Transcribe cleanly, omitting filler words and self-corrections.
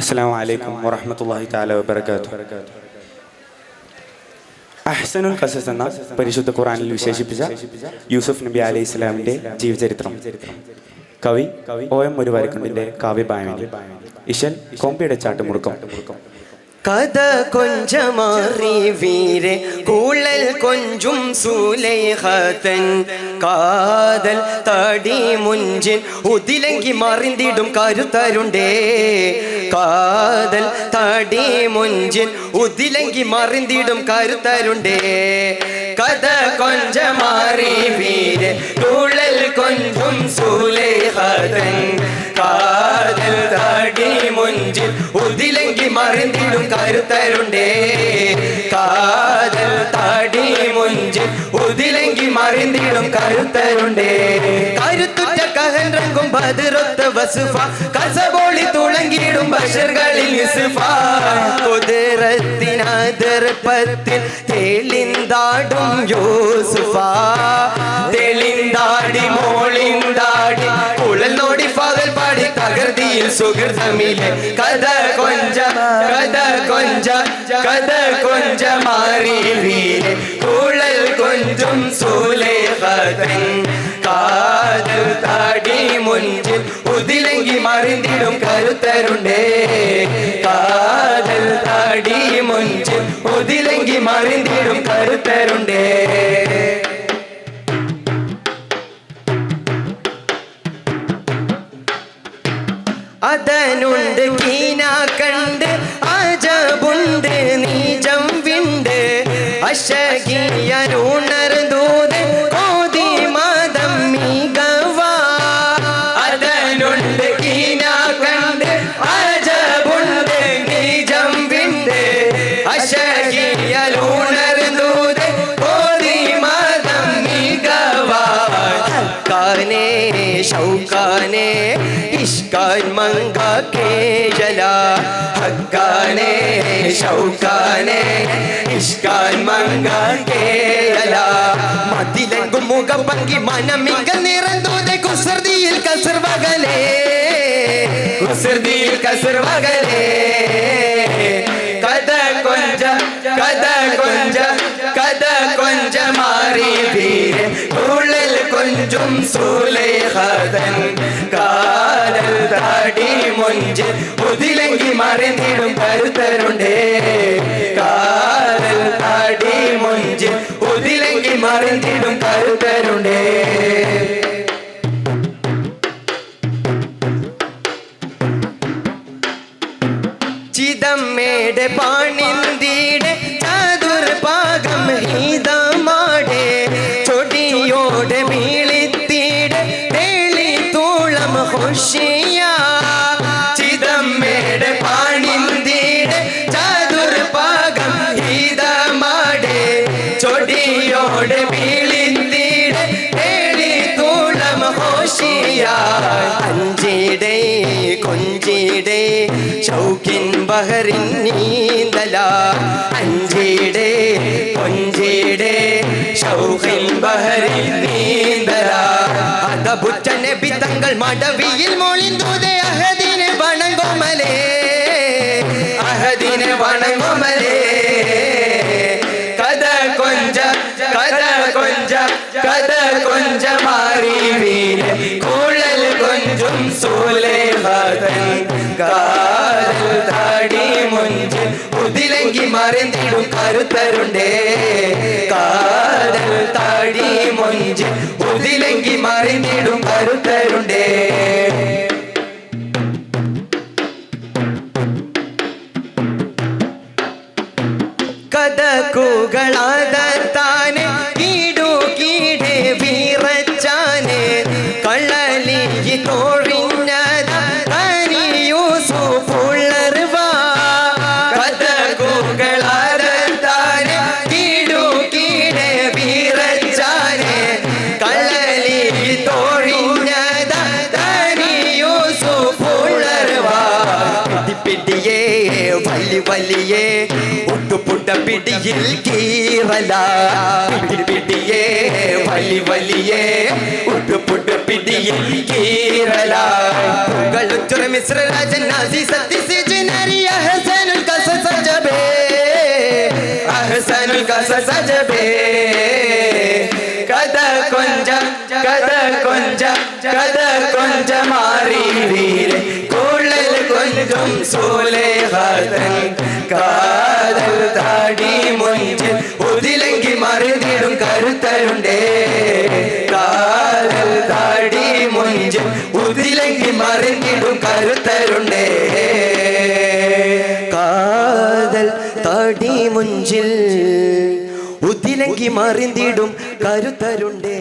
അസ്സലാമു അലൈക്കും വറഹ്മത്തുള്ളാഹി തആല വബറകാതുഹു. അഹ്സനുൽ ഖസസ് എന്ന പരിശുദ്ധ ഖുർആനിൽ വിശേഷിപ്പിച്ച യൂസുഫ് നബി അലൈഹി സ്വലാമിന്റെ ജീവചരിത്രം കവി OM മുരുവാരിക്കുണ്ടിന്റെ കാവ്യഭാവനയിൽ ഇശൽ കൊമ്പിയുടെ ചാട്ടുമുറുക്കം. കഥ കൊഞ്ചമാറി വീരെ കൂളൽ കൊഞ്ചും സൂലൈഹതൻ കാതൽ തടി മുഞ്ചിൻ ഉതിലങ്കി മറിന്തിടും കരുത്തരുണ്ടേ. കാതൽ തടി മുഞ്ചിൻ ഉതിലങ്കി മറിന്തിടും കരുത്തരുണ്ടേ. കഥ കൊഞ്ചമാറി വീരെ കൂളൽ കൊഞ്ചും സൂലൈഹതൻ കാതൽ തടി മുഞ്ചിൻ ഉതിലങ്കി മറിന്തിടും കരുത്തരുണ്ടേ. കാതൽ തടി മുഞ്ചിൽ ഉതിലങ്കി മറിന്തിടും കരുത്തരുണ്ടേ. കരുത്തുറ്റ കഹൻ രംഗും ബദറൊത്ത വസുഫ കസബോളി തുളങ്ങിടും ബഷറുകളിൽ യൂസുഫ. കുതിരത്തിനതിർപ്പത്തിൽ തെളിന്താടും യൂസുഫ. തെളിന്താടി മോളിന്താടി കുഴൽ നോടി പകൽ പാടി തകർത്തിയിൽ സുഹൃതമിലെ കഥ കൊഞ്ച കഥ കൊഞ്ച കഥ കൊഞ്ച മാറി വീരെ കുഴൽ കൊഞ്ചും സൂലൈഹതൻ കാതൽ താടി മുഞ്ചിൽ ഉതിലങ്കി മറിന്തിടും കരുത്തരുണ്ടേ. കാതൽ താടി മുഞ്ചിൽ ഉതിലങ്കി മറിന്തിടും കരുത്തരുണ്ടേ. അതനുണ്ട് കീന കണ്ട് അജബുണ്ട് നീജം വിണ്ട് അശകിയരുണർദൂത് കോതി മതം മികവ. അതനുണ്ട് കീന കണ്ട് അജബുണ്ട് നീജം വിണ്ട് അശകിയരുണർദൂത് കോതി മതം മികവ. ഹക്കാനെ ഷൗക്കാനെ ഇഷ്കാൻ മങ്ക കേജല. ഹക്കാനെ ഷൗക്കാനെ ഇഷ്കാൻ മങ്ക കേജല. മതിലങ്കും മുഖം പങ്കി മനമിങ്കൽ നിറന്തൂതെ കുസൃതിയിൽ കസർ വകലേ. കുസൃതിയിൽ കസർ വകലേ. കഥ കൊഞ്ച കഥ കൊഞ്ച കഥ കൊഞ്ച മാറി വീരെ കുഴൽ കൊഞ്ചും സൂലൈഹതൻ കാതൽ താടി മുഞ്ചിൽ ഉതിലങ്കി മറിന്തിടും കരുത്തരുണ്ടേ. കാതൽ താടി മുഞ്ചിൽ ഉതിലങ്കി മറിന്തിടും കരുത്തരുണ്ടേ. ചിദമ്മേടെ പാണിന്തിടെ ചതുർഭാഗം ഹീതമാടെ ചൊടിയോടെ വീളിത്തിടെ തേളി തൂളം ഹുഷിയ. ചിദമ്മേടെ പാണിന്തിടെ ചതുർഭാഗം ഹീതമാടെ ചൊടിയോടെ വീളിത്തിടെ തേളി തൂളം ഹുഷിയ. അഞ്ചിടെ കൊഞ്ചിടെ ഷൗക്കിൻ ബഹറിൻ നീന്തല. അഞ്ചിടെ കൊഞ്ചിടെ ഷൗക്കിൻ ബഹറിൻ നീന്തല. അതബുറ്റ നബി തങ്ങൾ മടവിയിൽ മൊളിന്തൂതെ അഹദിനെ വണങ്ങുമലേ. അഹദിനെ വണങ്ങുമലേ. കഥ കൊഞ്ച കഥ കൊഞ്ച കഥ കൊഞ്ച മാറി വീരെ കുഴൽ കൊഞ്ചും സൂലൈഹതൻ കാതൽ താടി മുഞ്ചിൽ ഉതിലങ്കി മറിന്തിടും കരുത്തരുണ്ടേ. കാതൽ താടി മുഞ്ചിൽ ഉതിലങ്കി മറിന്തിടും കരുത്തരുണ്ടേ. കഥകുകളാതാനെ കീടു കീടെ വീറച്ചാനെ കള്ളലി തോഴിഞ്ഞത തനി യൂസുഫുള്ളർവ. കഥകുകളാതാനെ കീടു കീടെ വീറച്ചാനെ കള്ളലി തോഴിഞ്ഞത തനി യൂസുഫുള്ളർവ. പിടിപ്പിടിയേ വലി വലിയേ ഉട്ടുപുട്ട പിടിയിൽ കീറല. പിടിപിടിയേ വലി വലിയേ ഉട്ടുപുട്ട പിടിയിൽ കീറല. മിശ്ര രാജൻ നാസി സത്യസിജന സജബേ കഥ കൊഞ്ച മാറി വീരെ കൊള്ളൽ കൊഞ്ചും സോലേഹാതൻ കാതൽ താടി മുഞ്ചിൽ ഉതിലങ്കി മറിഞ്ഞിടും കരുത്തരുണ്ടേ കാതൽ താടി മുഞ്ചിൽ ഉതിലങ്കി മറിഞ്ഞിടും കരുത്തരുണ്ടേ കാതൽ താടി മുഞ്ചിൽ ഉതിലങ്കി മറിഞ്ഞിടും കരുത്തരുണ്ടേ